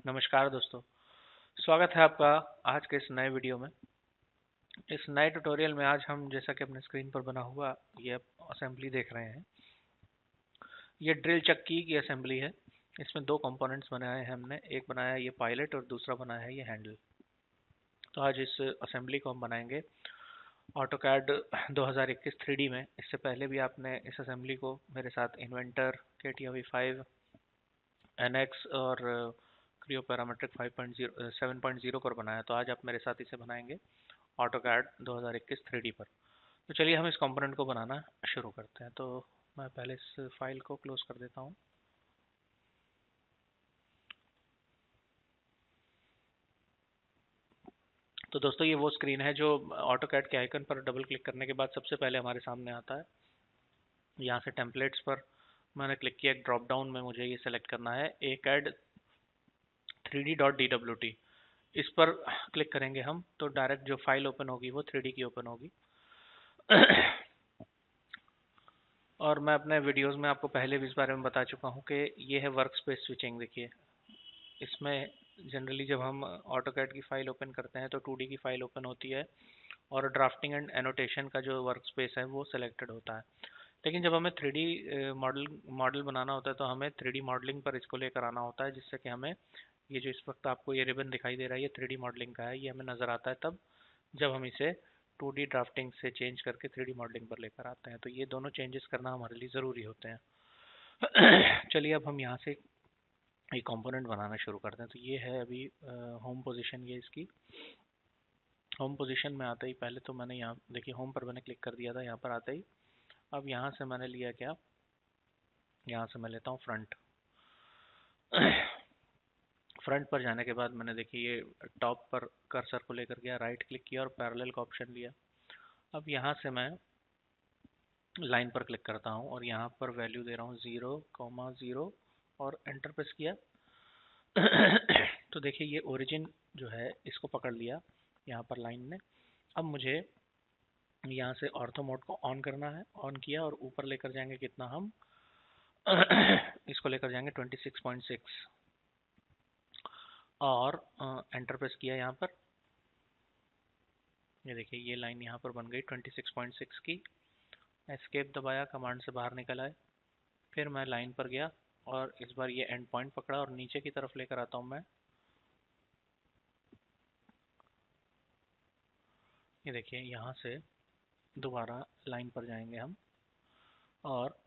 नमस्कार दोस्तों। स्वागत है आपका आज के इस नए वीडियो में। इस नए ट्यूटोरियल में आज हम जैसा कि अपने स्क्रीन पर बना हुआ ये असेंबली देख रहे हैं। ये ड्रिल चक्की की असेंबली है। इसमें दो कंपोनेंट्स बनाए हैं हमने, एक बनाया है ये पायलट और दूसरा बनाया है ये हैंडल। तो आज इस असेंबली को हम बनाएंगे ऑटोकैड 2021 3D में। इससे पहले भी आपने इस असेंबली को मेरे साथ इन्वेंटर, KTV5, NX और क्रियो पैरामीट्रिक 5.0 7.0 पर बनाया। तो आज आप मेरे साथ इसे बनाएंगे ऑटोकैड 2021 3D पर। तो चलिए हम इस कंपोनेंट को बनाना शुरू करते हैं। तो मैं पहले इस फाइल को क्लोज कर देता हूँ। तो दोस्तों ये वो स्क्रीन है जो ऑटोकैड के आइकन पर डबल क्लिक करने के बाद सबसे पहले हमारे सामने आता है। यहाँ से टेम्पलेट्स पर मैंने क्लिक किया, एक ड्रॉप डाउन में मुझे ये सेलेक्ट करना है ACAD 3D.dwt। इस पर क्लिक करेंगे हम तो डायरेक्ट जो फाइल ओपन होगी वो 3D की ओपन होगी। और मैं अपने वीडियोस में आपको पहले भी इस बारे में बता चुका हूँ कि ये है वर्क स्पेस स्विचिंग। देखिए इसमें जनरली जब हम ऑटोकैड की फाइल ओपन करते हैं तो 2D की फाइल ओपन होती है और ड्राफ्टिंग एंड एनोटेशन का जो वर्क स्पेस है वो सिलेक्टेड होता है। लेकिन जब हमें 3D मॉडल बनाना होता है तो हमें 3D मॉडलिंग पर इसको लेकर आना होता है, जिससे कि हमें ये जो इस वक्त आपको ये रिबन दिखाई दे रहा है ये 3D मॉडलिंग का है। ये हमें नज़र आता है तब जब हम इसे 2D ड्राफ्टिंग से चेंज करके 3D मॉडलिंग पर लेकर आते हैं। तो ये दोनों चेंजेस करना हमारे लिए ज़रूरी होते हैं। चलिए अब हम यहाँ से एक कंपोनेंट बनाना शुरू करते हैं। तो ये है अभी होम पोजीशन। ये इसकी होम पोजीशन में आते ही पहले तो मैंने यहाँ देखिए होम पर मैंने क्लिक कर दिया था। यहाँ पर आते ही अब यहाँ से मैंने लिया क्या, यहाँ से मैं लेता हूँ फ्रंट। फ्रंट पर जाने के बाद मैंने देखिए ये टॉप पर कर्सर को लेकर गया, राइट क्लिक किया और पैरेलल का ऑप्शन लिया। अब यहाँ से मैं लाइन पर क्लिक करता हूँ और यहाँ पर वैल्यू दे रहा हूँ 0,0 और एंटर प्रेस किया। तो देखिए ये ओरिजिन जो है इसको पकड़ लिया यहाँ पर लाइन ने। अब मुझे यहाँ से ऑर्थो मोड को ऑन करना है, ऑन किया और ऊपर लेकर जाएंगे कितना हम इसको लेकर जाएंगे 26.6 और एंटर प्रेस किया यहाँ पर। ये देखिए ये लाइन यहाँ पर बन गई 26.6 की। एस्केप दबाया, कमांड से बाहर निकल आए। फिर मैं लाइन पर गया और इस बार ये एंड पॉइंट पकड़ा और नीचे की तरफ लेकर आता हूँ मैं। ये देखिए यहाँ से दोबारा लाइन पर जाएंगे हम और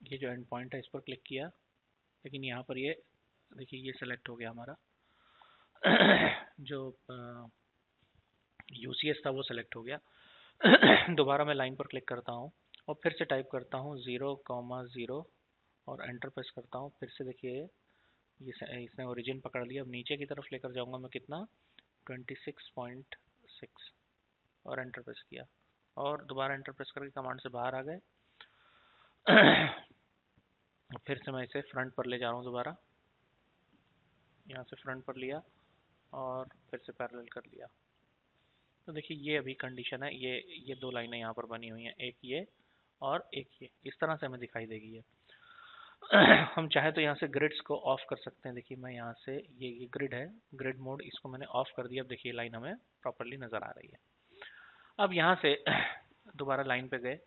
ये जो एंड पॉइंट है इस पर क्लिक किया, लेकिन यहाँ पर ये देखिए ये सेलेक्ट हो गया हमारा। जो UCS था वो सेलेक्ट हो गया। दोबारा मैं लाइन पर क्लिक करता हूँ और फिर से टाइप करता हूँ 0,0 और एंटर प्रेस करता हूँ। फिर से देखिए ये इसने ओरिजिन पकड़ लिया। अब नीचे की तरफ लेकर जाऊंगा मैं कितना 26.6 और एंटर प्रेस किया और दोबारा एंटर प्रेस करके कमांड से बाहर आ गए। फिर से मैं इसे फ्रंट पर ले जा रहा हूँ दोबारा, यहाँ से फ्रंट पर लिया और फिर से पैरेलल कर लिया। तो देखिए ये अभी कंडीशन है। ये दो लाइनें यहाँ पर बनी हुई हैं, एक ये और एक ये, इस तरह से हमें दिखाई देगी ये। हम चाहे तो यहाँ से ग्रिड्स को ऑफ कर सकते हैं। देखिए मैं यहाँ से ये ग्रिड है, ग्रिड मोड, इसको मैंने ऑफ कर दिया। अब देखिए लाइन हमें प्रॉपरली नज़र आ रही है। अब यहाँ से दोबारा लाइन पे गए,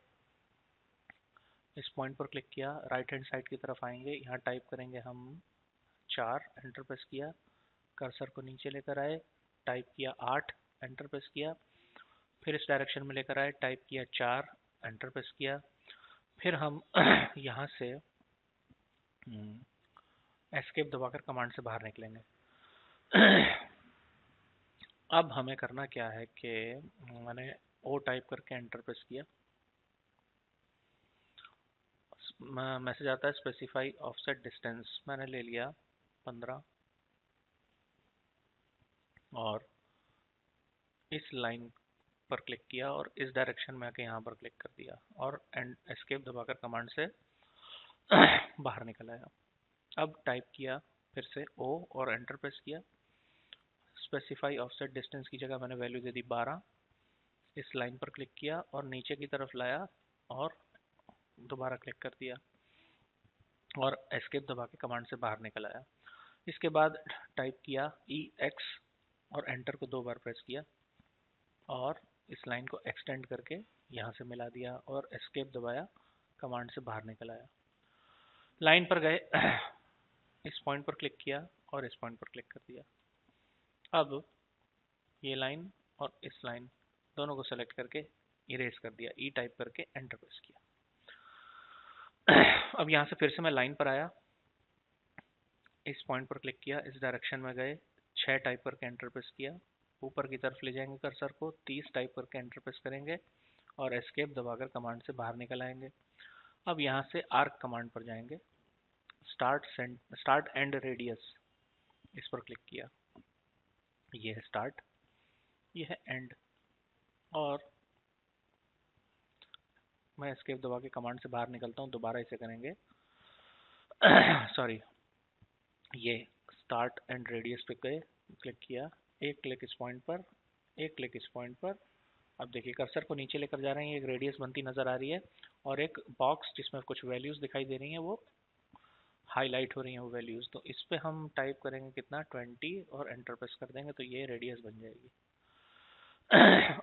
इस पॉइंट पर क्लिक किया, राइट हैंड साइड की तरफ आएंगे, यहाँ टाइप करेंगे हम 4, एंटर प्रेस किया, कर्सर को नीचे लेकर आए, टाइप किया 8, एंटर प्रेस किया, फिर इस डायरेक्शन में लेकर आए, टाइप किया 4, एंटर प्रेस किया। फिर हम यहाँ से एस्केप दबाकर कमांड से बाहर निकलेंगे। अब हमें करना क्या है कि मैंने O टाइप करके एंटर प्रेस किया। मैसेज आता है स्पेसिफाई ऑफसेट डिस्टेंस, मैंने ले लिया 15 और इस लाइन पर क्लिक किया और इस डायरेक्शन में आके यहाँ पर क्लिक कर दिया और एस्केप दबाकर कमांड से बाहर निकल आया। अब टाइप किया फिर से O और एंटर प्रेस किया। स्पेसिफाई ऑफसेट डिस्टेंस की जगह मैंने वैल्यू दे दी 12। इस लाइन पर क्लिक किया और नीचे की तरफ लाया और दोबारा क्लिक कर दिया और एस्केप दबा के कमांड से बाहर निकल आया। इसके बाद टाइप किया EX और एंटर को 2 बार प्रेस किया और इस लाइन को एक्सटेंड करके यहाँ से मिला दिया और एस्केप दबाया, कमांड से बाहर निकल आया। लाइन पर गए, इस पॉइंट पर क्लिक किया और इस पॉइंट पर क्लिक कर दिया। अब ये लाइन और इस लाइन दोनों को सेलेक्ट करके इरेज कर दिया, ई टाइप करके एंटर प्रेस किया। अब यहाँ से फिर से मैं लाइन पर आया, इस पॉइंट पर क्लिक किया, इस डायरेक्शन में गए, 6 टाइप करके एंटर प्रेस किया, ऊपर की तरफ ले जाएंगे कर्सर को, 30 टाइप करके एंटर प्रेस करेंगे और एस्केप दबाकर कमांड से बाहर निकल आएंगे। अब यहाँ से आर्क कमांड पर जाएंगे, स्टार्ट एंड रेडियस, इस पर क्लिक किया, ये है स्टार्ट, ये है एंड, और मैं एस्केप दबा के कमांड से बाहर निकलता हूँ, दोबारा इसे करेंगे। सॉरी, ये स्टार्ट एंड रेडियस पे गए, क्लिक किया, एक क्लिक इस पॉइंट पर, एक क्लिक इस पॉइंट पर। अब देखिए कर्सर को नीचे लेकर जा रहे हैं, एक रेडियस बनती नजर आ रही है और एक बॉक्स जिसमें कुछ वैल्यूज दिखाई दे रही हैं, वो हाईलाइट हो रही हैं वो वैल्यूज। तो इस पे हम टाइप करेंगे कितना, 20 और एंटर प्रेस कर देंगे तो ये रेडियस बन जाएगी।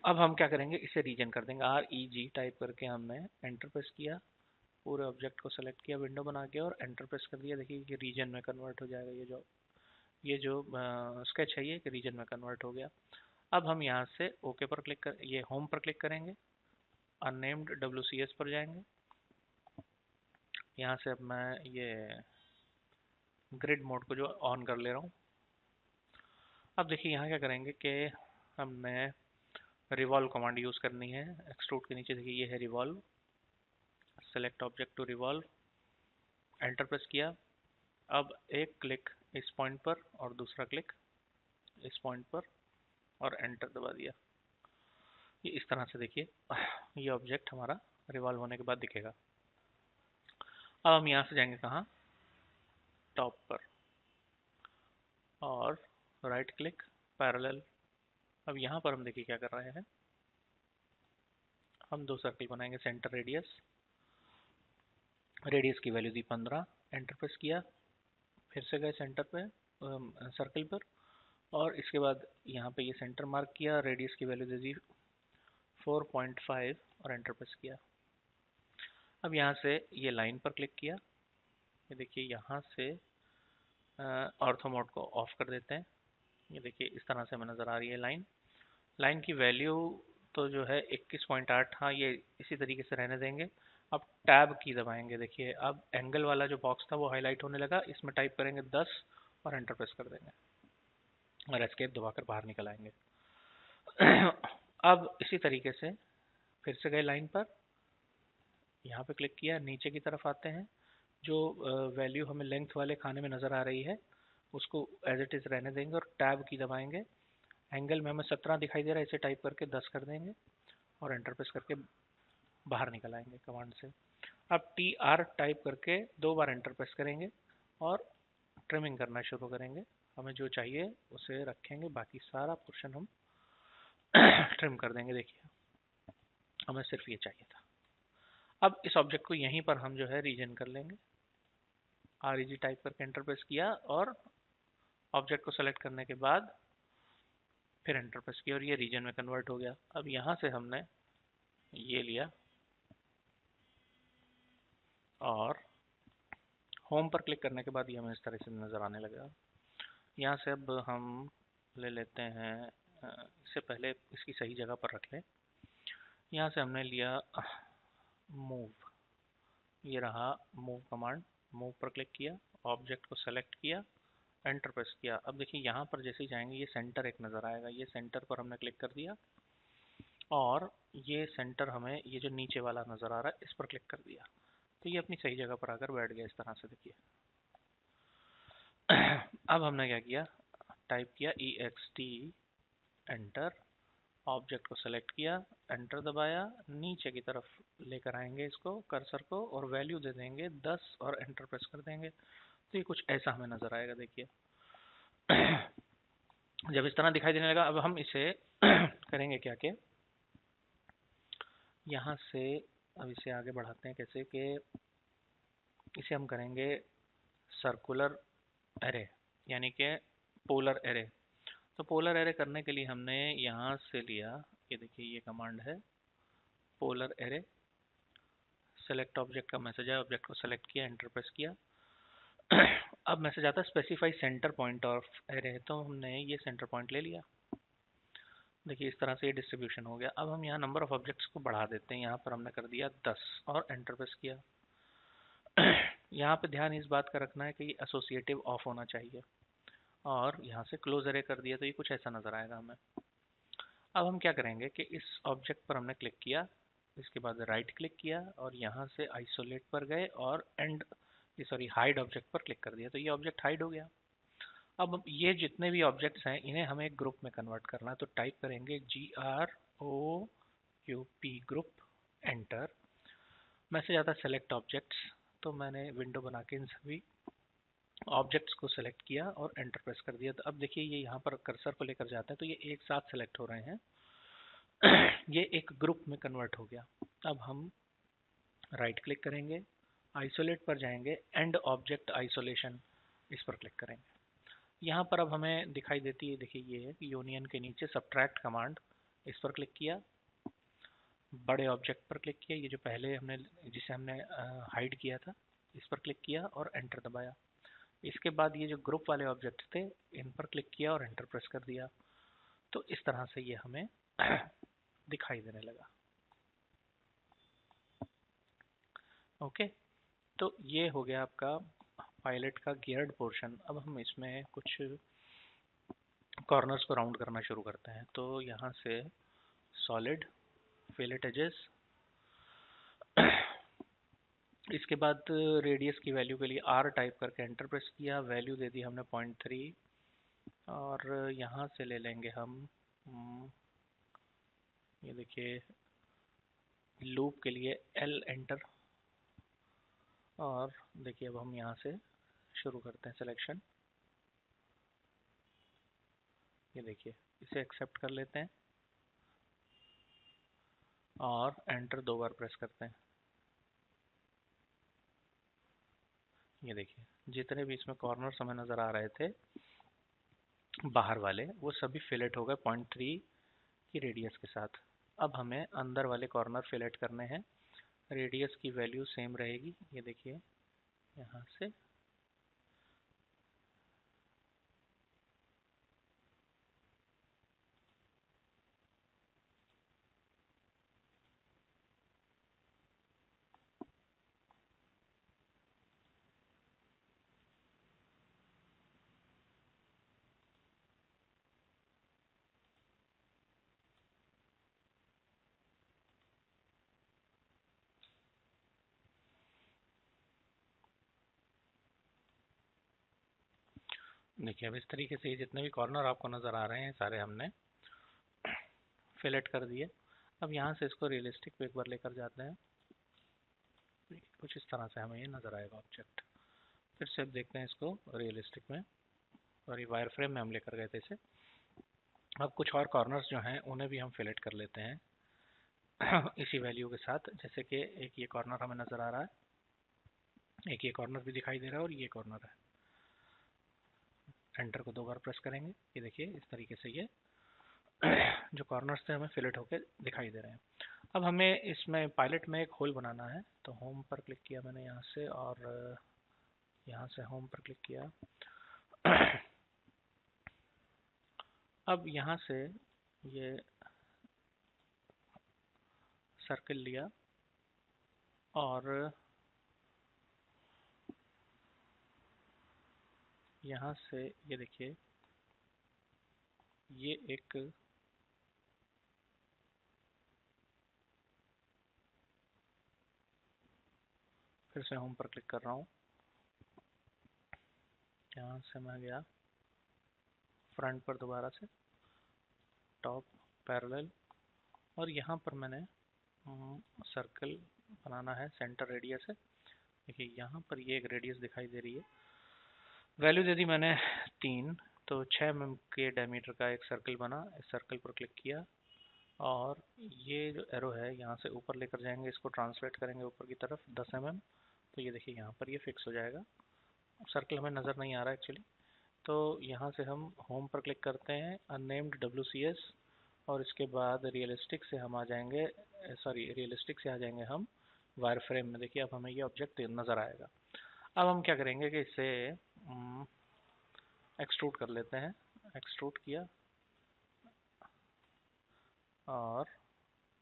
अब हम क्या करेंगे, इसे रीजन कर देंगे, REG टाइप करके हमने एंटर प्रेस किया, पूरे ऑब्जेक्ट को सेलेक्ट किया विंडो बना के और एंटर प्रेस कर दिया। देखिए कि रीजन में कन्वर्ट हो जाएगा, ये जो स्केच है ये कि रीजन में कन्वर्ट हो गया। अब हम यहाँ से ओके पर क्लिक कर, ये होम पर क्लिक करेंगे, अननेम्ड WCS पर जाएंगे। यहाँ से अब मैं ये ग्रिड मोड को जो ऑन कर ले रहा हूँ। अब देखिए यहाँ क्या करेंगे कि हमने रिवॉल्व कमांड यूज करनी है। एक्सट्रूड के नीचे देखिए ये है revolve, select object to revolve, enter press किया। अब एक क्लिक इस पॉइंट पर और दूसरा क्लिक इस पॉइंट पर और एंटर दबा दिया। ये इस तरह से देखिए ये ऑब्जेक्ट हमारा रिवॉल्व होने के बाद दिखेगा। अब हम यहाँ से जाएंगे कहाँ, टॉप पर और राइट क्लिक पैरेलल। अब यहाँ पर हम देखिए क्या कर रहे हैं, हम 2 सर्कल बनाएंगे, सेंटर रेडियस, रेडियस की वैल्यू दी 15, एंटर प्रेस किया, फिर से गए सेंटर पे सर्कल पर और इसके बाद यहाँ पे ये सेंटर मार्क किया, रेडियस की वैल्यू दे दी 4.5 और एंटर प्रेस किया। अब यहाँ से ये लाइन पर क्लिक किया, ये देखिए यहाँ से ऑर्थो मोड को ऑफ कर देते हैं। ये देखिए इस तरह से हमें नज़र आ रही है लाइन। लाइन की वैल्यू तो जो है 21.8, हाँ ये इसी तरीके से रहने देंगे। अब टैब की दबाएंगे, देखिए अब एंगल वाला जो बॉक्स था वो हाईलाइट होने लगा, इसमें टाइप करेंगे 10 और एंटर प्रेस कर देंगे और एस्केप दबाकर बाहर निकल आएंगे। अब इसी तरीके से फिर से गए लाइन पर, यहाँ पे क्लिक किया, नीचे की तरफ आते हैं, जो वैल्यू हमें लेंथ वाले खाने में नज़र आ रही है उसको एज इट इज़ रहने देंगे और टैब की दबाएंगे। एंगल में हमें 17 दिखाई दे रहा है, इसे टाइप करके 10 कर देंगे और एंटर प्रेस करके बाहर निकल आएंगे कमांड से। अब TR टाइप करके 2 बार एंटर प्रेस करेंगे और ट्रिमिंग करना शुरू करेंगे। हमें जो चाहिए उसे रखेंगे, बाकी सारा पोर्शन हम ट्रिम कर देंगे। देखिए हमें सिर्फ ये चाहिए था। अब इस ऑब्जेक्ट को यहीं पर हम जो है रीजन कर लेंगे, REG टाइप करके एंटर प्रेस किया और ऑब्जेक्ट को सेलेक्ट करने के बाद फिर एंटर प्रेस किया और ये रीजन में कन्वर्ट हो गया। अब यहाँ से हमने ये लिया और होम पर क्लिक करने के बाद ये हमें इस तरह से नज़र आने लगा। यहाँ से अब हम ले लेते हैं, इससे पहले इसकी सही जगह पर रख लें। यहाँ से हमने लिया मूव, ये रहा मूव कमांड, मूव पर क्लिक किया, ऑब्जेक्ट को सेलेक्ट किया, एंटर प्रेस किया। अब देखिए यहाँ पर जैसे ही जाएंगे ये सेंटर एक नज़र आएगा, ये सेंटर पर हमने क्लिक कर दिया और ये सेंटर हमें ये जो नीचे वाला नज़र आ रहा है इस पर क्लिक कर दिया तो ये अपनी सही जगह पर आकर बैठ गया इस तरह से। देखिए अब हमने क्या किया, टाइप किया EXT एंटर, ऑब्जेक्ट को सेलेक्ट किया, एंटर दबाया, नीचे की तरफ लेकर आएंगे इसको कर्सर को और वैल्यू दे देंगे 10 और एंटर प्रेस कर देंगे तो ये कुछ ऐसा हमें नज़र आएगा। देखिए जब इस तरह दिखाई देने लगा, अब हम इसे करेंगे क्या कि यहाँ से अब इसे आगे बढ़ाते हैं, कैसे कि इसे हम करेंगे सर्कुलर एरे, यानी कि पोलर एरे। तो पोलर एरे करने के लिए हमने यहाँ से लिया, ये देखिए ये कमांड है पोलर एरे। सेलेक्ट ऑब्जेक्ट का मैसेज है, ऑब्जेक्ट को सेलेक्ट किया, एंटर प्रेस किया। अब मैसेज आता है specify centre point of array, तो हमने ये सेंटर पॉइंट ले लिया। देखिए इस तरह से ये डिस्ट्रीब्यूशन हो गया। अब हम यहाँ नंबर ऑफ ऑब्जेक्ट्स को बढ़ा देते हैं, यहाँ पर हमने कर दिया 10 और एंटर प्रेस किया। यहाँ पे ध्यान इस बात का रखना है कि ये एसोसिएटिव ऑफ होना चाहिए, और यहाँ से क्लोज एरे कर दिया तो ये कुछ ऐसा नजर आएगा हमें। अब हम क्या करेंगे कि इस ऑब्जेक्ट पर हमने क्लिक किया, इसके बाद राइट क्लिक किया और यहाँ से आइसोलेट पर गए और हाइड ऑब्जेक्ट पर क्लिक कर दिया, तो ये ऑब्जेक्ट हाइड हो गया। अब ये जितने भी ऑब्जेक्ट्स हैं इन्हें हमें एक ग्रुप में कन्वर्ट करना है, तो टाइप करेंगे GROUP ग्रुप, एंटर। मैसेज आता है सेलेक्ट ऑब्जेक्ट्स, तो मैंने विंडो बना के इन सभी ऑब्जेक्ट्स को सेलेक्ट किया और एंटर प्रेस कर दिया। तो अब देखिए ये यहाँ पर कर्सर को लेकर जाते हैं तो ये एक साथ सेलेक्ट हो रहे हैं। ये एक ग्रुप में कन्वर्ट हो गया। अब हम राइट क्लिक करेंगे, आइसोलेट पर जाएंगे, एंड ऑब्जेक्ट आइसोलेशन, इस पर क्लिक करेंगे। यहाँ पर अब हमें दिखाई देती है, देखिए ये है यूनियन के नीचे सब्ट्रैक्ट कमांड, इस पर क्लिक किया, बड़े ऑब्जेक्ट पर क्लिक किया, ये जो पहले हमने जिसे हमने हाइड किया था, इस पर क्लिक किया और एंटर दबाया। इसके बाद ये जो ग्रुप वाले ऑब्जेक्ट थे इन पर क्लिक किया और एंटर प्रेस कर दिया। तो इस तरह से ये हमें दिखाई देने लगा। ओके, तो ये हो गया आपका पायलट का गियर्ड पोर्शन। अब हम इसमें कुछ कॉर्नर्स को राउंड करना शुरू करते हैं। तो यहाँ से सॉलिड, फिलेट एजेस, इसके बाद रेडियस की वैल्यू के लिए R टाइप करके एंटर प्रेस किया, वैल्यू दे दी हमने 0.3 और यहाँ से ले लेंगे हम ये देखिए लूप के लिए L एंटर, और देखिए अब हम यहाँ से शुरू करते हैं सिलेक्शन। ये देखिए इसे एक्सेप्ट कर लेते हैं और एंटर 2 बार प्रेस करते हैं। ये देखिए जितने भी इसमें कॉर्नर्स हमें नज़र आ रहे थे बाहर वाले, वो सभी फिलेट हो गए 0.3 की रेडियस के साथ। अब हमें अंदर वाले कॉर्नर फिलेट करने हैं, रेडियस की वैल्यू सेम रहेगी। ये देखिए यहाँ से देखिए अब इस तरीके से जितने भी कॉर्नर आपको नज़र आ रहे हैं सारे हमने फिलेट कर दिए। अब यहाँ से इसको रियलिस्टिक पे एक बार लेकर जाते हैं, कुछ इस तरह से हमें ये नज़र आएगा ऑब्जेक्ट। फिर से अब देखते हैं इसको रियलिस्टिक में, और ये वायर फ्रेम में हम लेकर गए थे इसे। अब कुछ और कॉर्नर्स जो हैं उन्हें भी हम फिलेट कर लेते हैं इसी वैल्यू के साथ। जैसे कि एक ये कॉर्नर हमें नज़र आ रहा है, एक ये कॉर्नर भी दिखाई दे रहा है और ये कॉर्नर है। एंटर को 2 बार प्रेस करेंगे, ये देखिए इस तरीके से ये जो कॉर्नर्स थे हमें फिलेट होके दिखाई दे रहे हैं। अब हमें इसमें पायलट में एक होल बनाना है, तो होम पर क्लिक किया मैंने यहाँ से, और यहाँ से होम पर क्लिक किया। अब यहाँ से ये सर्कल लिया और यहाँ से ये देखिए ये एक फिर से होम पर क्लिक कर रहा हूँ, यहाँ से मैं गया फ्रंट पर दोबारा से, टॉप पैरेलल, और यहाँ पर मैंने सर्कल बनाना है सेंटर रेडियस है। देखिए यहाँ पर ये एक रेडियस दिखाई दे रही है, वैल्यू दे दी मैंने 3, तो 6 mm के डायमीटर का एक सर्कल बना। इस सर्कल पर क्लिक किया और ये जो एरो है यहाँ से ऊपर लेकर जाएंगे, इसको ट्रांसलेट करेंगे ऊपर की तरफ 10 mm, तो ये देखिए यहाँ पर ये फिक्स हो जाएगा। सर्कल हमें नज़र नहीं आ रहा एक्चुअली, तो यहाँ से हम होम पर क्लिक करते हैं, अननेम्ड WCS, और इसके बाद रियलिस्टिक से हम आ जाएंगे, सॉरी रियलिस्टिक से आ जाएंगे हम वायरफ्रेम में। देखिए अब हमें ये ऑब्जेक्ट नज़र आएगा। अब हम क्या करेंगे कि इसे एक्सट्रूड कर लेते हैं। एक्सट्रूड किया और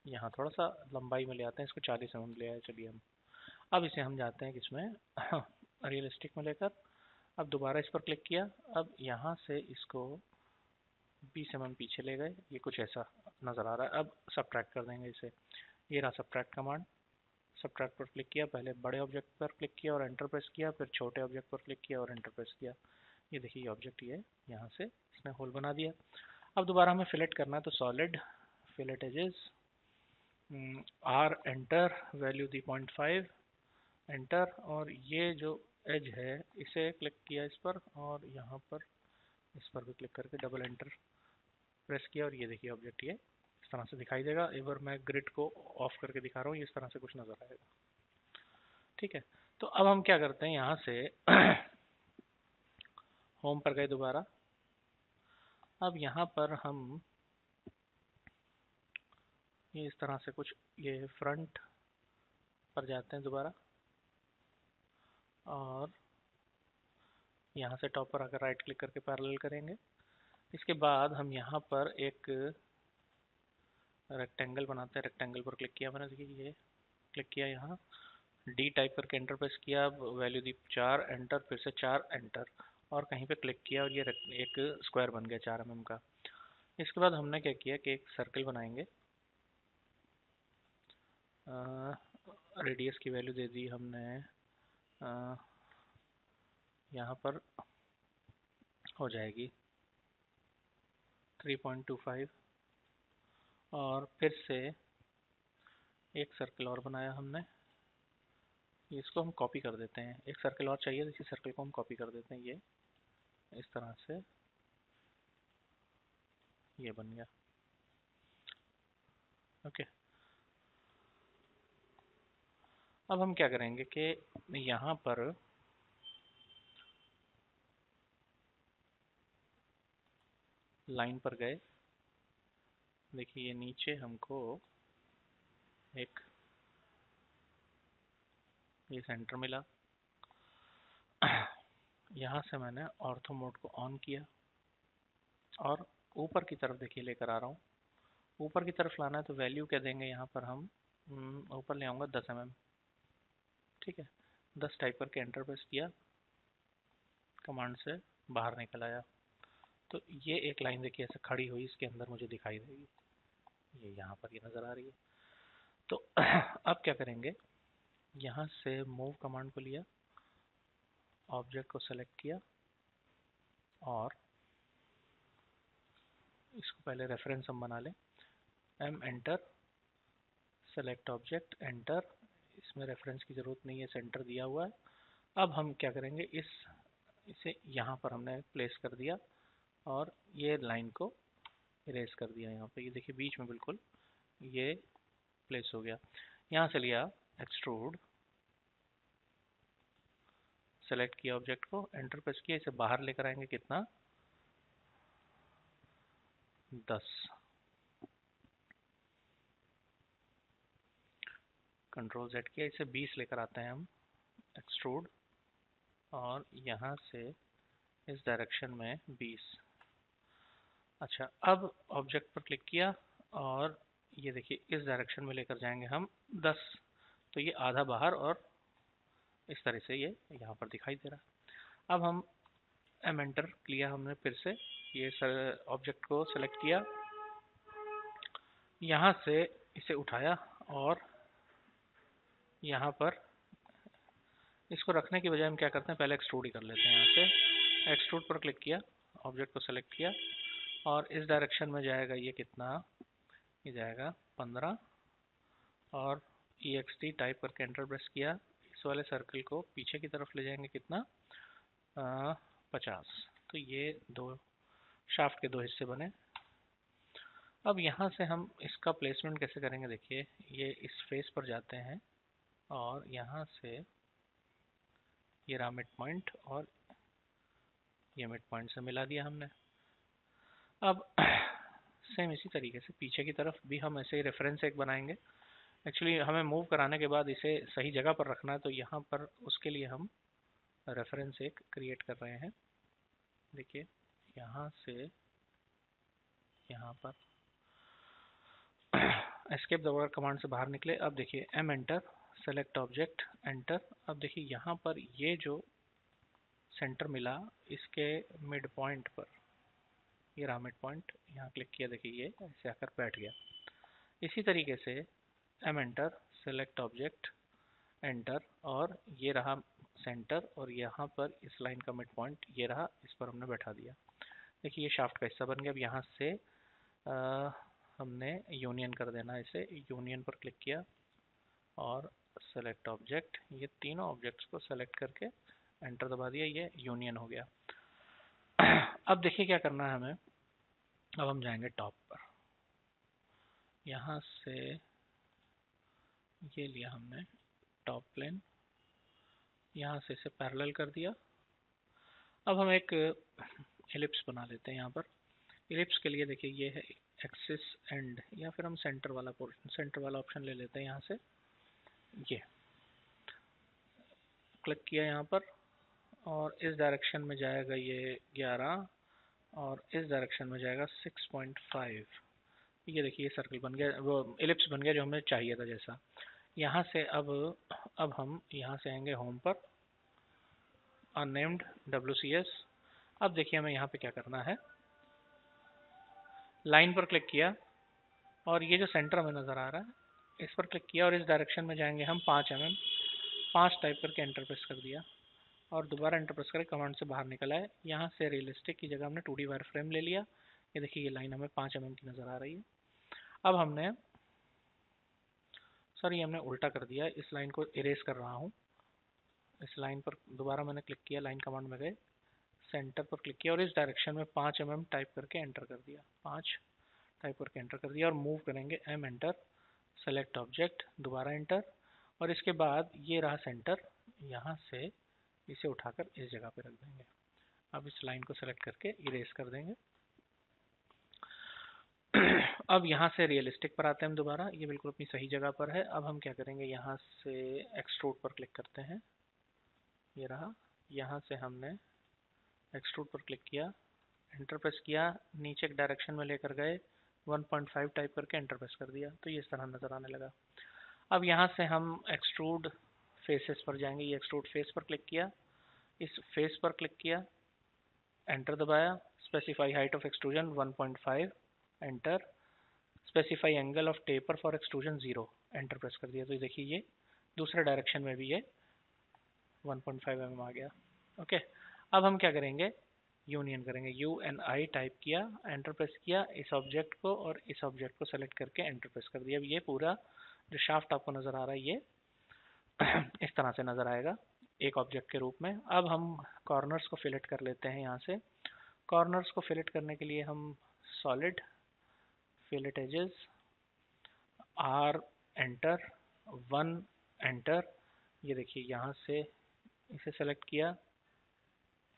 यहाँ थोड़ा सा लंबाई में ले आते हैं, इसको 40 mm ले आए। चलिए हम अब इसे हम जाते हैं किसमें, रियलिस्टिक में लेकर। अब दोबारा इस पर क्लिक किया, अब यहाँ से इसको 20 mm पीछे ले गए, ये कुछ ऐसा नज़र आ रहा है। अब सब्ट्रैक्ट कर देंगे इसे, ये रहा सब्ट्रैक्ट कमांड। सब्ट्रैक्ट पर क्लिक किया, पहले बड़े ऑब्जेक्ट पर क्लिक किया और एंटर प्रेस किया, फिर छोटे ऑब्जेक्ट पर क्लिक किया और एंटर प्रेस किया। ये देखिए ये ऑब्जेक्ट ये यहाँ से इसने होल बना दिया। अब दोबारा हमें फिलेट करना है, तो solid fillet edges, R enter, value दी 0.5 एंटर, और ये जो एज है इसे क्लिक किया इस पर, और यहाँ पर इस पर भी क्लिक करके डबल एंटर प्रेस किया, और ये देखिए ऑब्जेक्ट ये इस तरह से दिखाई देगा। एक बार मैं ग्रिड को ऑफ करके दिखा रहा हूँ, इस तरह से कुछ नज़र आएगा। ठीक है, तो अब हम क्या करते हैं, यहाँ से होम पर गए दोबारा। अब यहाँ पर हम ये इस तरह से कुछ, ये फ्रंट पर जाते हैं दोबारा, और यहाँ से टॉप पर आकर राइट क्लिक करके पैरेलल करेंगे। इसके बाद हम यहाँ पर एक रेक्टेंगल बनाते हैं। रेक्टेंगल पर क्लिक किया मैंने, देखिए ये क्लिक किया, यहाँ डी टाइप करके एंटर प्रेस किया, वैल्यू दी 4 एंटर, फिर से 4 एंटर, और कहीं पे क्लिक किया, और ये एक स्क्वायर बन गया 4 mm का। इसके बाद हमने क्या किया कि एक सर्कल बनाएंगे, रेडियस की वैल्यू दे दी हमने यहाँ पर हो जाएगी 3.25, और फिर से एक सर्कल और बनाया हमने, इसको हम कॉपी कर देते हैं। एक सर्कल और चाहिए, इसी सर्कल को हम कॉपी कर देते हैं, ये इस तरह से ये बन गया। ओके, अब हम क्या करेंगे कि यहाँ पर लाइन पर गए, देखिए ये नीचे हमको एक ये सेंटर मिला। यहाँ से मैंने ऑर्थो मोड को ऑन किया, और ऊपर की तरफ देखिए लेकर आ रहा हूँ। ऊपर की तरफ लाना है तो वैल्यू क्या देंगे, यहाँ पर हम ऊपर ले आऊँगा 10 mm। ठीक है, 10 टाइप करके एंटर प्रेस किया, कमांड से बाहर निकल आया। तो ये एक लाइन देखिए ऐसे खड़ी हुई इसके अंदर मुझे दिखाई देगी, ये यहाँ पर ये नज़र आ रही है। तो अब क्या करेंगे, यहाँ से मूव कमांड को लिया, ऑब्जेक्ट को सेलेक्ट किया, और इसको पहले रेफरेंस हम बना लें, M enter, select object enter, इसमें रेफरेंस की ज़रूरत नहीं है, सेंटर दिया हुआ है। अब हम क्या करेंगे, इसे यहाँ पर हमने प्लेस कर दिया, और ये लाइन को इरेज कर दिया यहाँ पे, ये देखिए बीच में बिल्कुल ये प्लेस हो गया। यहाँ से लिया एक्सट्रूड, सेलेक्ट किया ऑब्जेक्ट को, एंटर प्रेस किया, इसे बाहर लेकर आएंगे कितना, 10, कंट्रोल Z किया, इसे 20 लेकर आते हैं हम, एक्सट्रूड, और यहाँ से इस डायरेक्शन में 20। अच्छा, अब ऑब्जेक्ट पर क्लिक किया, और ये देखिए इस डायरेक्शन में लेकर जाएंगे हम 10, तो ये आधा बाहर, और इस तरह से ये यहाँ पर दिखाई दे रहा है। अब हम एम एंटर लिया हमने, फिर से ये ऑब्जेक्ट को सेलेक्ट किया, यहाँ से इसे उठाया, और यहाँ पर इसको रखने की बजाय हम क्या करते हैं, पहले एक्सट्रूड ही कर लेते हैं। यहाँ से एक्सट्रूड पर क्लिक किया, ऑब्जेक्ट को सेलेक्ट किया, और इस डायरेक्शन में जाएगा ये कितना, ये जाएगा 15, और EXT टाइप करके एंटर प्रेस किया, इस वाले सर्कल को पीछे की तरफ ले जाएंगे कितना, 50। तो ये दो शाफ्ट के दो हिस्से बने। अब यहाँ से हम इसका प्लेसमेंट कैसे करेंगे, देखिए ये इस फेस पर जाते हैं, और यहाँ से ये रहा मिड पॉइंट, और ये मिड पॉइंट से मिला दिया हमने। अब सेम इसी तरीके से पीछे की तरफ भी हम ऐसे ही रेफरेंस एक बनाएंगे। एक्चुअली हमें मूव कराने के बाद इसे सही जगह पर रखना है, तो यहाँ पर उसके लिए हम रेफरेंस एक क्रिएट कर रहे हैं। देखिए यहाँ से यहाँ पर एस्केप दबाकर कमांड से बाहर निकले। अब देखिए M enter, select object, enter. अब देखिए यहाँ पर ये जो सेंटर मिला इसके मिड पॉइंट पर, ये रहा मिड पॉइंट, यहाँ क्लिक किया, देखिए ये ऐसे आकर बैठ गया। इसी तरीके से M enter, select object, enter, और ये रहा सेंटर, और यहाँ पर इस लाइन का मिड पॉइंट ये रहा, इस पर हमने बैठा दिया। देखिए ये शाफ्ट का हिस्सा बन गया। अब यहाँ से हमने यूनियन कर देना है इसे। यूनियन पर क्लिक किया और सेलेक्ट ऑब्जेक्ट, ये तीनों ऑब्जेक्ट्स को सेलेक्ट करके एंटर दबा दिया, ये यूनियन हो गया। अब देखिए क्या करना है हमें। अब हम जाएंगे टॉप पर। यहाँ से ये लिया हमने टॉप प्लेन, यहाँ से इसे पैरेलल कर दिया। अब हम एक एलिप्स बना लेते हैं यहाँ पर। एलिप्स के लिए देखिए ये है एक्सिस एंड, या फिर हम सेंटर वाला पोर्शन, सेंटर वाला ऑप्शन ले लेते हैं। यहाँ से ये क्लिक किया यहाँ पर, और इस डायरेक्शन में जाएगा ये 11, और इस डायरेक्शन में जाएगा 6.5। ये देखिए ये सर्कल बन गया, वो एलिप्स बन गया जो हमें चाहिए था जैसा। यहाँ से अब हम यहाँ से आएंगे होम पर, अननेम्ड WCS। अब देखिए हमें यहाँ पे क्या करना है। लाइन पर क्लिक किया, और ये जो सेंटर में नज़र आ रहा है इस पर क्लिक किया, और इस डायरेक्शन में जाएंगे हम 5 mm, 5 टाइप करके एंटर प्रेस कर दिया, और दोबारा एंटर प्रेस करके कमांड से बाहर निकल आए। यहाँ से रियलिस्टिक की जगह हमने 2D वायर फ्रेम ले लिया। ये देखिए ये लाइन हमें 5 mm की नज़र आ रही है। अब हमने हमने उल्टा कर दिया, इस लाइन को इरेज कर रहा हूँ। इस लाइन पर दोबारा मैंने क्लिक किया, लाइन कमांड में गए, सेंटर पर क्लिक किया, और इस डायरेक्शन में 5 mm टाइप करके एंटर कर दिया, 5 टाइप करके एंटर कर दिया, और मूव करेंगे एम एंटर, सेलेक्ट ऑब्जेक्ट, दोबारा एंटर, और इसके बाद ये रहा सेंटर, यहाँ से इसे उठाकर इस जगह पे रख देंगे। अब इस लाइन को सेलेक्ट करके इरेज कर देंगे। अब यहाँ से रियलिस्टिक पर आते हैं हम दोबारा, ये बिल्कुल अपनी सही जगह पर है। अब हम क्या करेंगे, यहाँ से एक्सट्रूड पर क्लिक करते हैं, ये रहा। यहाँ से हमने एक्सट्रूड पर क्लिक किया, एंटर प्रेस किया, नीचे एक डायरेक्शन में लेकर गए, 1.5 टाइप करके एंटर प्रेस कर दिया, तो ये इस तरह नजर आने लगा। अब यहाँ से हम एक्सट्रूड फेसेस पर जाएंगे। ये एक्सट्रूड फेस पर क्लिक किया, इस फेस पर क्लिक किया, एंटर दबाया, specify height of extrusion 1.5, enter, specify angle of taper for extrusion 0, enter press कर दिया। तो देखिए ये दूसरे डायरेक्शन में भी ये 1.5 mm आ गया। ओके, अब हम क्या करेंगे, यूनियन करेंगे। UNI टाइप किया, एंटर प्रेस किया, इस ऑब्जेक्ट को और इस ऑब्जेक्ट को सेलेक्ट करके एंटर प्रेस कर दिया। अब ये पूरा जो शाफ्ट आपको नजर आ रहा है ये इस तरह से नजर आएगा एक ऑब्जेक्ट के रूप में। अब हम कॉर्नर्स को फिलेट कर लेते हैं। यहाँ से कॉर्नर्स को फिलेट करने के लिए हम solid, fillet edges, R, enter, 1, enter. ये देखिए यहाँ से इसे सेलेक्ट किया,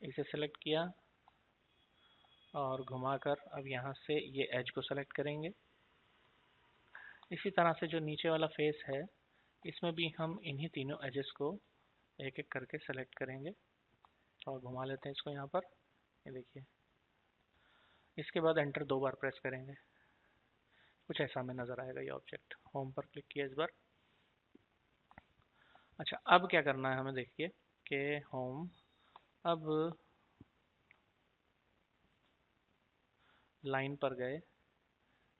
इसे सेलेक्ट किया, और घुमाकर अब यहाँ से ये एज को सेलेक्ट करेंगे। इसी तरह से जो नीचे वाला फेस है इसमें भी हम इन्हीं तीनों एजेस को एक एक करके सेलेक्ट करेंगे, और घुमा लेते हैं इसको यहाँ पर। ये देखिए, इसके बाद एंटर 2 बार प्रेस करेंगे, कुछ ऐसा में नज़र आएगा ये ऑब्जेक्ट। होम पर क्लिक किया इस बार। अच्छा, अब क्या करना है हमें, देखिए कि होम, अब लाइन पर गए,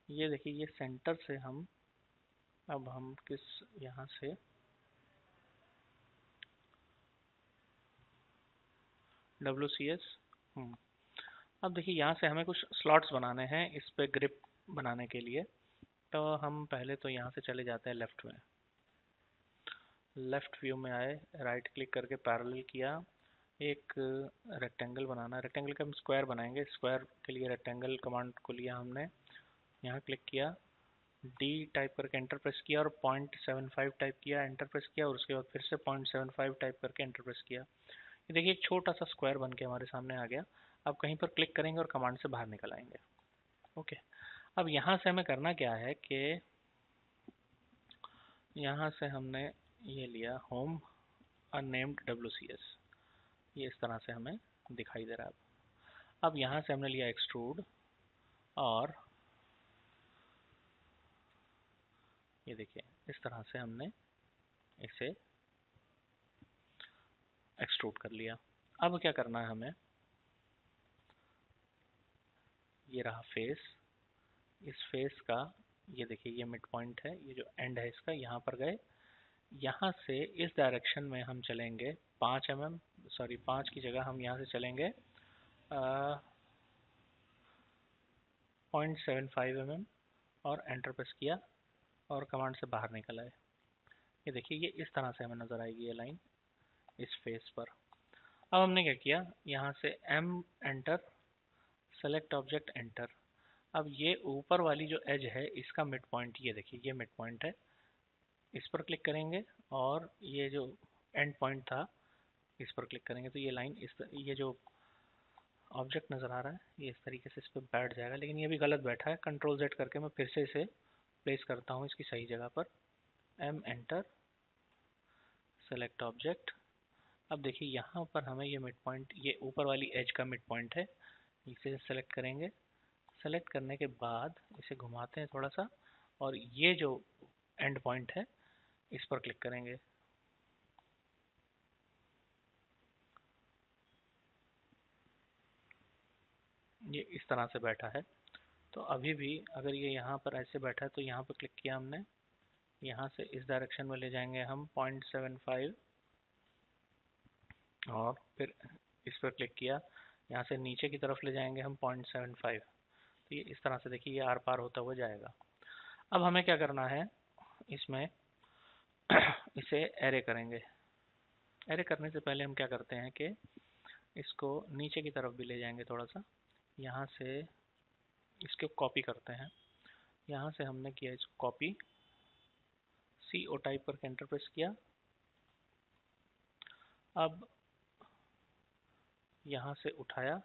ये देखिए ये सेंटर से हम अब हम किस यहाँ से WCS, अब देखिए यहाँ से हमें कुछ स्लॉट्स बनाने हैं इस पे ग्रिप बनाने के लिए। तो हम पहले तो यहाँ से चले जाते हैं लेफ्ट में, लेफ्ट व्यू में आए, राइट क्लिक करके पैरेलल किया, एक रेक्टेंगल बनाना है। रेक्टेंगल का हम स्क्वायर बनाएंगे। स्क्वायर के लिए रेक्टेंगल कमांड को लिया हमने, यहाँ क्लिक किया, D टाइप करके एंटर प्रेस किया, और 0.75 टाइप किया, एंटर प्रेस किया, और उसके बाद फिर से 0.75 टाइप करके एंटर प्रेस किया। ये देखिए एक छोटा सा स्क्वायर बन के हमारे सामने आ गया। अब कहीं पर क्लिक करेंगे और कमांड से बाहर निकल आएंगे। ओके, अब यहाँ से हमें करना क्या है कि यहाँ से हमने ये लिया होम अननेम्ड WCS, ये इस तरह से हमें दिखाई दे रहा है। अब यहाँ से हमने लिया एक्सट्रूड और ये देखिए इस तरह से हमने इसे एक्सट्रूड कर लिया। अब क्या करना है हमें, ये रहा फेस, इस फेस का ये देखिए ये मिड पॉइंट है, ये जो एंड है इसका, यहाँ पर गए, यहाँ से इस डायरेक्शन में हम चलेंगे 5 mm, सॉरी 5 की जगह हम यहाँ से चलेंगे 0.75 mm और एंटर प्रेस किया और कमांड से बाहर निकल आए। ये देखिए ये इस तरह से हमें नज़र आएगी ये लाइन इस फेस पर। अब हमने क्या किया, यहाँ से M enter, select object enter. अब ये ऊपर वाली जो एज है इसका मिड पॉइंट, ये देखिए ये मिड पॉइंट है, इस पर क्लिक करेंगे और ये जो एंड पॉइंट था इस पर क्लिक करेंगे तो ये लाइन ये जो ऑब्जेक्ट नज़र आ रहा है ये इस तरीके से इस पर बैठ जाएगा, लेकिन ये भी गलत बैठा है। कंट्रोल Z करके मैं फिर से इसे प्लेस करता हूँ इसकी सही जगह पर। M enter, select object. अब देखिए यहाँ पर हमें ये मिड पॉइंट, ये ऊपर वाली एज का मिड पॉइंट है, इसे सेलेक्ट करेंगे। सेलेक्ट करने के बाद इसे घुमाते हैं थोड़ा सा और ये जो एंड पॉइंट है इस पर क्लिक करेंगे। ये इस तरह से बैठा है। तो अभी भी अगर ये यहाँ पर ऐसे बैठा है तो यहाँ पर क्लिक किया हमने, यहाँ से इस डायरेक्शन में ले जाएंगे हम 0.75 और फिर इस पर क्लिक किया, यहाँ से नीचे की तरफ ले जाएंगे हम 0.75। तो ये इस तरह से देखिए ये आर पार होता हुआ जाएगा। अब हमें क्या करना है, इसमें इसे एरे करेंगे। एरे करने से पहले हम क्या करते हैं कि इसको नीचे की तरफ भी ले जाएंगे थोड़ा सा, यहाँ से इसको कॉपी करते हैं। यहाँ से हमने किया इसको कॉपी, CO टाइप करके एंटर प्रेस किया। अब यहाँ से उठाया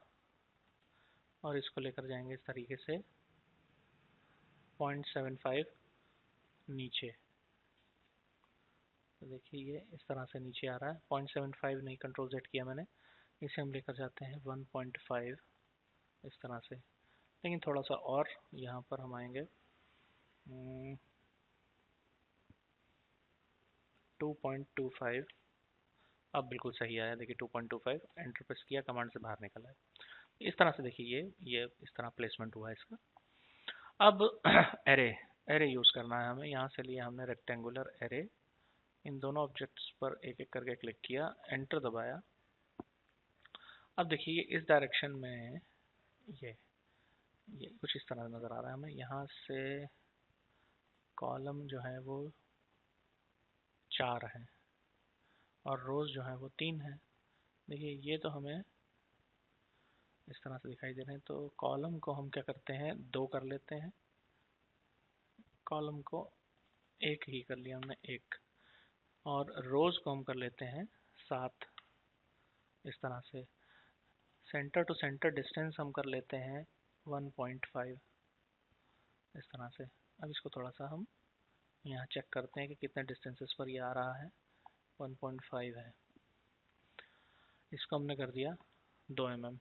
और इसको लेकर जाएंगे इस तरीके से 0.75 नीचे। तो देखिए ये इस तरह से नीचे आ रहा है, 0.75 नहीं, कंट्रोल Z किया मैंने, इसे हम लेकर जाते हैं 1.5 इस तरह से। लेकिन थोड़ा सा और यहाँ पर हम आएंगे 2.25। अब बिल्कुल सही आया, देखिए 2.25, एंटर प्रेस किया, कमांड से बाहर निकला है। इस तरह से देखिए ये इस तरह प्लेसमेंट हुआ है इसका। अब एरे, एरे यूज़ करना है हमें। यहाँ से लिया हमने रेक्टेंगुलर एरे, इन दोनों ऑब्जेक्ट्स पर एक एक करके क्लिक किया, एंटर दबाया। अब देखिए इस डायरेक्शन में ये कुछ इस तरह नज़र आ रहा है हमें। यहाँ से कॉलम जो है वो 4 है और रोज जो है वो 3 है। देखिए ये तो हमें इस तरह से दिखाई दे रहे हैं। तो कॉलम को हम क्या करते हैं, 2 कर लेते हैं, कॉलम को 1 ही कर लिया हमने, 1, और रोज को हम कर लेते हैं 7 इस तरह से। सेंटर टू सेंटर डिस्टेंस हम कर लेते हैं 1.5 इस तरह से। अब इसको थोड़ा सा हम यहाँ चेक करते हैं कि कितने डिस्टेंसेस पर ये आ रहा है, 1.5 है। इसको हमने कर दिया 2 mm।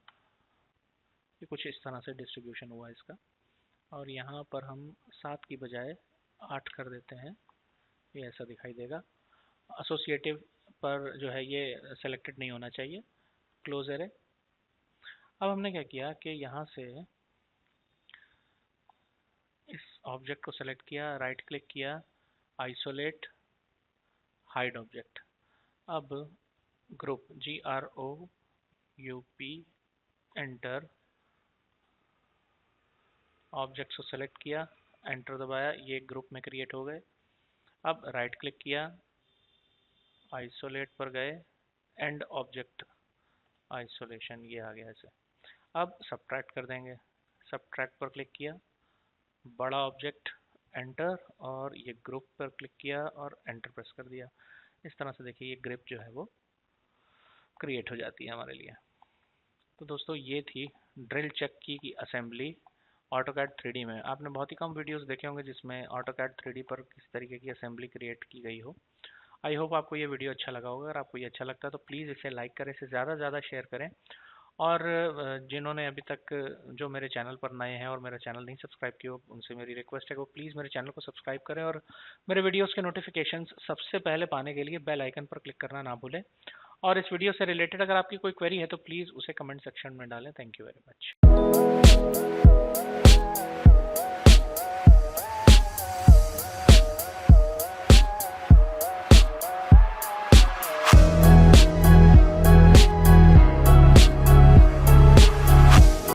ये कुछ इस तरह से डिस्ट्रीब्यूशन हुआ इसका। और यहाँ पर हम 7 की बजाय 8 कर देते हैं, ये ऐसा दिखाई देगा। एसोसिएटिव पर जो है ये सेलेक्टेड नहीं होना चाहिए, क्लोज एरे। अब हमने क्या किया कि यहाँ से इस ऑब्जेक्ट को सेलेक्ट किया, राइट क्लिक किया, आइसोलेट, हाइड ऑब्जेक्ट। अब ग्रुप GROUP एंटर, ऑब्जेक्ट्स को सेलेक्ट किया, एंटर दबाया, ये ग्रुप में क्रिएट हो गए। अब राइट क्लिक किया, आइसोलेट पर गए, एंड ऑब्जेक्ट आइसोलेशन, ये आ गया ऐसे। अब सब्ट्रैक्ट कर देंगे, सब्ट्रैक्ट पर क्लिक किया, बड़ा ऑब्जेक्ट एंटर, और ये ग्रुप पर क्लिक किया और एंटर प्रेस कर दिया। इस तरह से देखिए ये ग्रिप जो है वो क्रिएट हो जाती है हमारे लिए। तो दोस्तों ये थी ड्रिल चक्की की असेंबली ऑटोकैड 3D में। आपने बहुत ही कम वीडियोस देखे होंगे जिसमें ऑटोकैड 3D पर किस तरीके की असेंबली क्रिएट की गई हो। आई होप आपको ये वीडियो अच्छा लगा होगा। अगर आपको ये अच्छा लगता है तो प्लीज़ इसे लाइक करें, इसे ज़्यादा से ज़्यादा शेयर करें। और जिन्होंने अभी तक जो मेरे चैनल पर नए हैं और मेरा चैनल नहीं सब्सक्राइब किया हो, उनसे मेरी रिक्वेस्ट है कि वो प्लीज़ मेरे चैनल को सब्सक्राइब करें और मेरे वीडियोस के नोटिफिकेशंस सबसे पहले पाने के लिए बेल आइकन पर क्लिक करना ना भूलें। और इस वीडियो से रिलेटेड अगर आपकी कोई क्वेरी है तो प्लीज़ उसे कमेंट सेक्शन में डालें। Thank you very much.